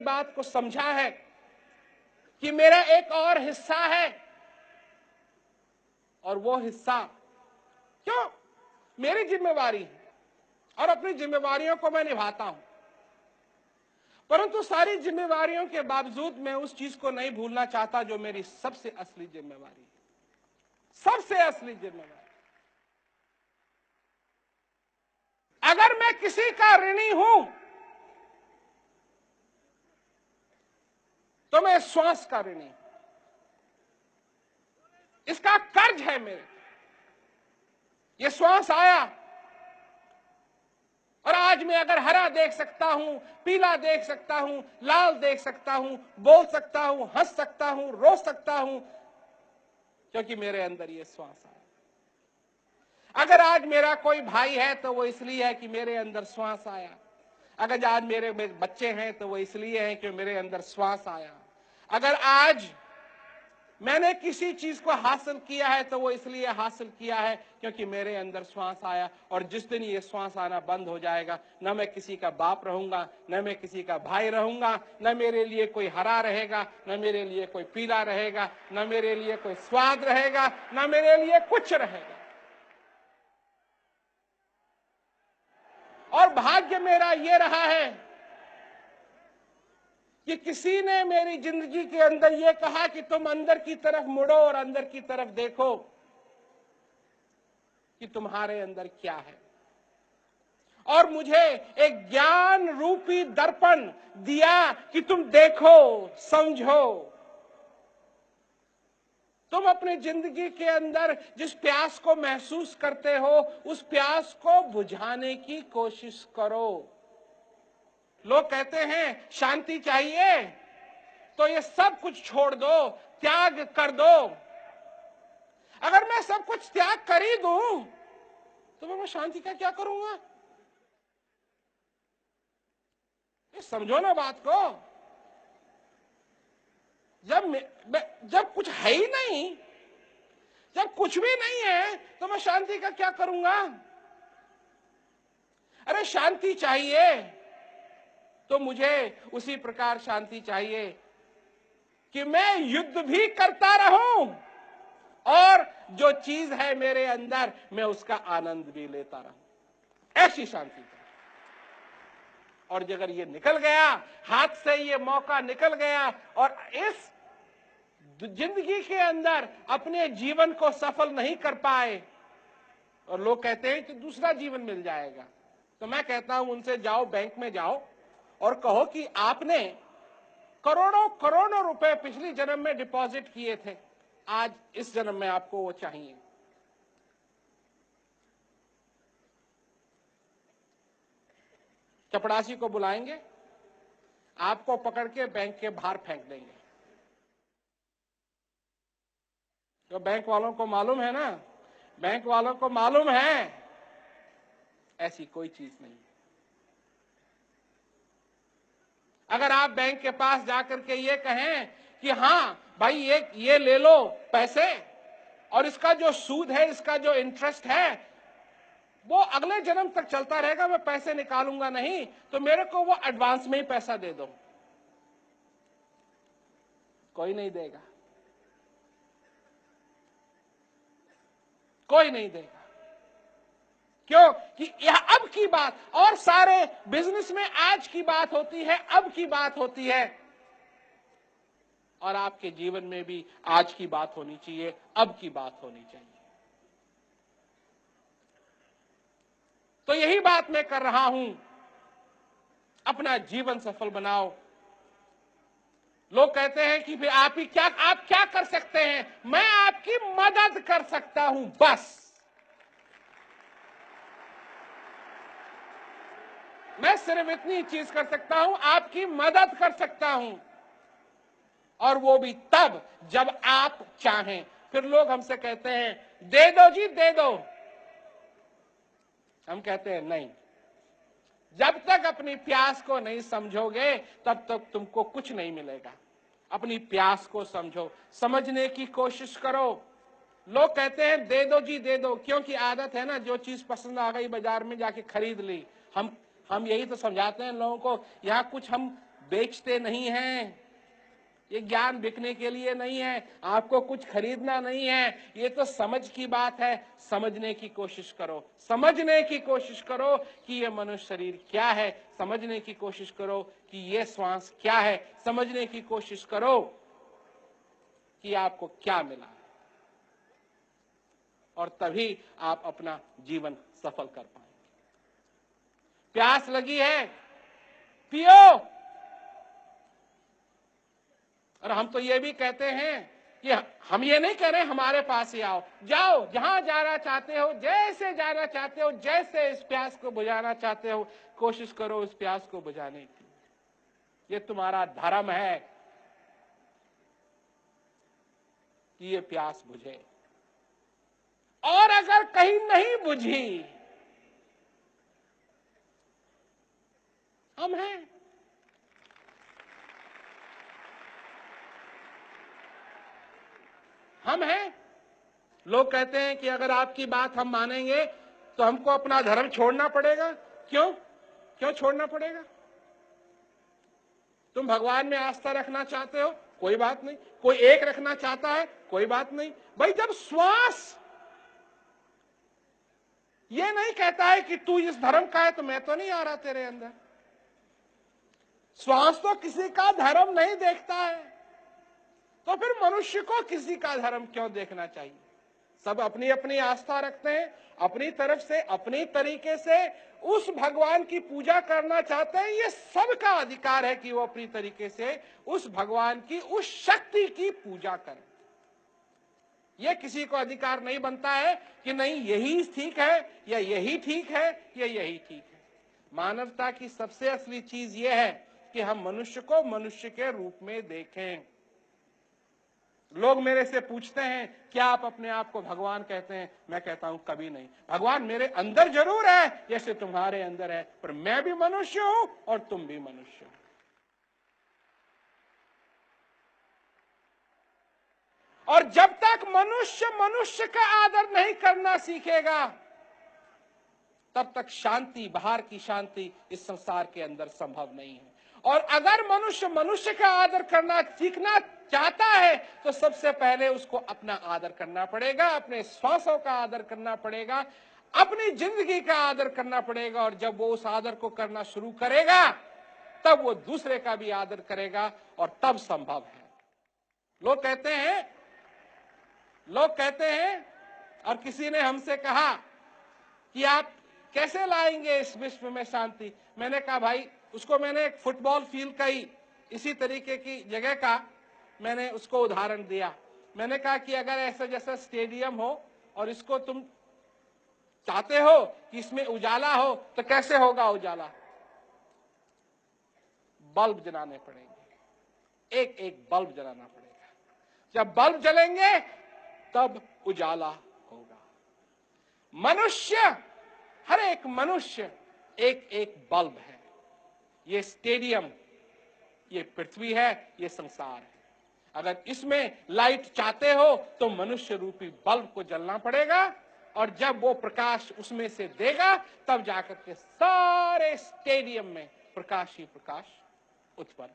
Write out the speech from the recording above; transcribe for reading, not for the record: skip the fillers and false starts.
बात को समझा है कि मेरा एक और हिस्सा है और वो हिस्सा क्यों मेरी जिम्मेवारी है और अपनी जिम्मेवारियों को मैं निभाता हूं, परंतु सारी जिम्मेवारियों के बावजूद मैं उस चीज को नहीं भूलना चाहता जो मेरी सबसे असली जिम्मेवारी है। सबसे असली जिम्मेवारी, अगर मैं किसी का ऋणी हूं तो मैं श्वास का ऋणी, इसका कर्ज है मेरे। ये श्वास आया और आज मैं अगर हरा देख सकता हूं, पीला देख सकता हूं, लाल देख सकता हूं, बोल सकता हूं, हंस सकता हूं, रो सकता हूं, क्योंकि मेरे अंदर ये श्वास आया। अगर आज मेरा कोई भाई है तो वो इसलिए है कि मेरे अंदर श्वास आया। अगर आज मेरे बच्चे हैं तो वो इसलिए है कि मेरे अंदर श्वास आया। अगर आज मैंने किसी चीज को हासिल किया है तो वो इसलिए हासिल किया है क्योंकि मेरे अंदर श्वास आया। और जिस दिन ये श्वास आना बंद हो जाएगा, न मैं किसी का बाप रहूंगा, न मैं किसी का भाई रहूंगा, न मेरे लिए कोई हरा रहेगा, न मेरे लिए कोई पीला रहेगा, न मेरे लिए कोई स्वाद रहेगा, न मेरे लिए कुछ रहेगा। और भाग्य मेरा ये रहा है कि किसी ने मेरी जिंदगी के अंदर यह कहा कि तुम अंदर की तरफ मुड़ो और अंदर की तरफ देखो कि तुम्हारे अंदर क्या है। और मुझे एक ज्ञान रूपी दर्पण दिया कि तुम देखो, समझो। तुम अपनी जिंदगी के अंदर जिस प्यास को महसूस करते हो, उस प्यास को बुझाने की कोशिश करो। लोग कहते हैं शांति चाहिए तो ये सब कुछ छोड़ दो, त्याग कर दो। अगर मैं सब कुछ त्याग कर ही दूं तो मैं शांति का क्या करूंगा? ये समझो ना बात को। जब कुछ है ही नहीं, जब कुछ भी नहीं है तो मैं शांति का क्या करूंगा? अरे शांति चाहिए तो मुझे उसी प्रकार शांति चाहिए कि मैं युद्ध भी करता रहूं और जो चीज है मेरे अंदर मैं उसका आनंद भी लेता रहूं। ऐसी शांति चाहिए। और अगर ये निकल गया हाथ से, ये मौका निकल गया और इस जिंदगी के अंदर अपने जीवन को सफल नहीं कर पाए और लोग कहते हैं कि दूसरा जीवन मिल जाएगा, तो मैं कहता हूं उनसे जाओ, बैंक में जाओ और कहो कि आपने करोड़ों करोड़ों रुपए पिछली जन्म में डिपॉजिट किए थे, आज इस जन्म में आपको वो चाहिए। चपड़ासी को बुलाएंगे, आपको पकड़ के बैंक के बाहर फेंक देंगे। तो बैंक वालों को मालूम है ना, बैंक वालों को मालूम है ऐसी कोई चीज नहीं। अगर आप बैंक के पास जाकर के ये कहें कि हाँ भाई ये ले लो पैसे और इसका जो सूद है, इसका जो इंटरेस्ट है वो अगले जन्म तक चलता रहेगा, मैं पैसे निकालूंगा नहीं, तो मेरे को वो एडवांस में ही पैसा दे दो, कोई नहीं देगा, कोई नहीं देगा। क्यों? कि यह अब की बात, और सारे बिजनेस में आज की बात होती है, अब की बात होती है, और आपके जीवन में भी आज की बात होनी चाहिए, अब की बात होनी चाहिए। तो यही बात मैं कर रहा हूं, अपना जीवन सफल बनाओ। लोग कहते हैं कि फिर आप क्या कर सकते हैं? मैं आपकी मदद कर सकता हूं, बस। मैं सिर्फ इतनी चीज कर सकता हूं, आपकी मदद कर सकता हूं, और वो भी तब जब आप चाहें। फिर लोग हमसे कहते हैं दे दो जी, दे दो। हम कहते हैं नहीं, जब तक अपनी प्यास को नहीं समझोगे तब तक तुमको कुछ नहीं मिलेगा। अपनी प्यास को समझो, समझने की कोशिश करो। लोग कहते हैं दे दो जी, दे दो, क्योंकि आदत है ना, जो चीज पसंद आ गई बाजार में जाके खरीद ली। हम यही तो समझाते हैं लोगों को, यहाँ कुछ हम बेचते नहीं हैं, ये ज्ञान बिकने के लिए नहीं है, आपको कुछ खरीदना नहीं है, ये तो समझ की बात है। समझने की कोशिश करो, समझने की कोशिश करो कि ये मनुष्य शरीर क्या है, समझने की कोशिश करो कि ये श्वास क्या है, समझने की कोशिश करो कि आपको क्या मिला है, और तभी आप अपना जीवन सफल कर पाएंगे। प्यास लगी है, पियो। और हम तो ये भी कहते हैं कि हम ये नहीं कह रहे हमारे पास ही आओ, जाओ जहां जाना चाहते हो, जैसे जाना चाहते हो, जैसे इस प्यास को बुझाना चाहते हो, कोशिश करो इस प्यास को बुझाने की। ये तुम्हारा धर्म है कि ये प्यास बुझे, और अगर कहीं नहीं बुझी, हम हैं। हम हैं। लोग कहते हैं कि अगर आपकी बात हम मानेंगे तो हमको अपना धर्म छोड़ना पड़ेगा। क्यों क्यों छोड़ना पड़ेगा? तुम भगवान में आस्था रखना चाहते हो, कोई बात नहीं। कोई एक रखना चाहता है, कोई बात नहीं। भाई जब श्वास ये नहीं कहता है कि तू इस धर्म का है तो मैं तो नहीं आ रहा तेरे अंदर। श्वास तो किसी का धर्म नहीं देखता है, तो फिर मनुष्य को किसी का धर्म क्यों देखना चाहिए? सब अपनी अपनी आस्था रखते हैं, अपनी तरफ से, अपनी तरीके से उस भगवान की पूजा करना चाहते हैं। ये सबका अधिकार है कि वो अपनी तरीके से उस भगवान की, उस शक्ति की पूजा करें। ये किसी को अधिकार नहीं बनता है कि नहीं यही ठीक है या यही ठीक है या यही ठीक है। मानवता की सबसे असली चीज ये है कि हम मनुष्य को मनुष्य के रूप में देखें। लोग मेरे से पूछते हैं क्या आप अपने आप को भगवान कहते हैं? मैं कहता हूं कभी नहीं। भगवान मेरे अंदर जरूर है जैसे तुम्हारे अंदर है, पर मैं भी मनुष्य हूं और तुम भी मनुष्य हो। और जब तक मनुष्य मनुष्य का आदर नहीं करना सीखेगा, तब तक शांति, बाहर की शांति इस संसार के अंदर संभव नहीं है। और अगर मनुष्य मनुष्य का आदर करना सीखना चाहता है तो सबसे पहले उसको अपना आदर करना पड़ेगा, अपने श्वासों का आदर करना पड़ेगा, अपनी जिंदगी का आदर करना पड़ेगा। और जब वो उस आदर को करना शुरू करेगा तब वो दूसरे का भी आदर करेगा, और तब संभव है। लोग कहते हैं और किसी ने हमसे कहा कि आप कैसे लाएंगे इस विश्व में शांति? मैंने कहा भाई, उसको मैंने एक फुटबॉल फील्ड का ही, इसी तरीके की जगह का मैंने उसको उदाहरण दिया। मैंने कहा कि अगर ऐसा जैसा स्टेडियम हो और इसको तुम चाहते हो कि इसमें उजाला हो, तो कैसे होगा उजाला? बल्ब जलाने पड़ेंगे, एक एक बल्ब जलाना पड़ेगा। जब बल्ब जलेंगे तब उजाला होगा। मनुष्य, हर एक मनुष्य एक एक बल्ब है। ये स्टेडियम, ये पृथ्वी है, ये संसार है। अगर इसमें लाइट चाहते हो तो मनुष्य रूपी बल्ब को जलना पड़ेगा, और जब वो प्रकाश उसमें से देगा तब जाकर के सारे स्टेडियम में प्रकाश ही प्रकाश उत्पन्न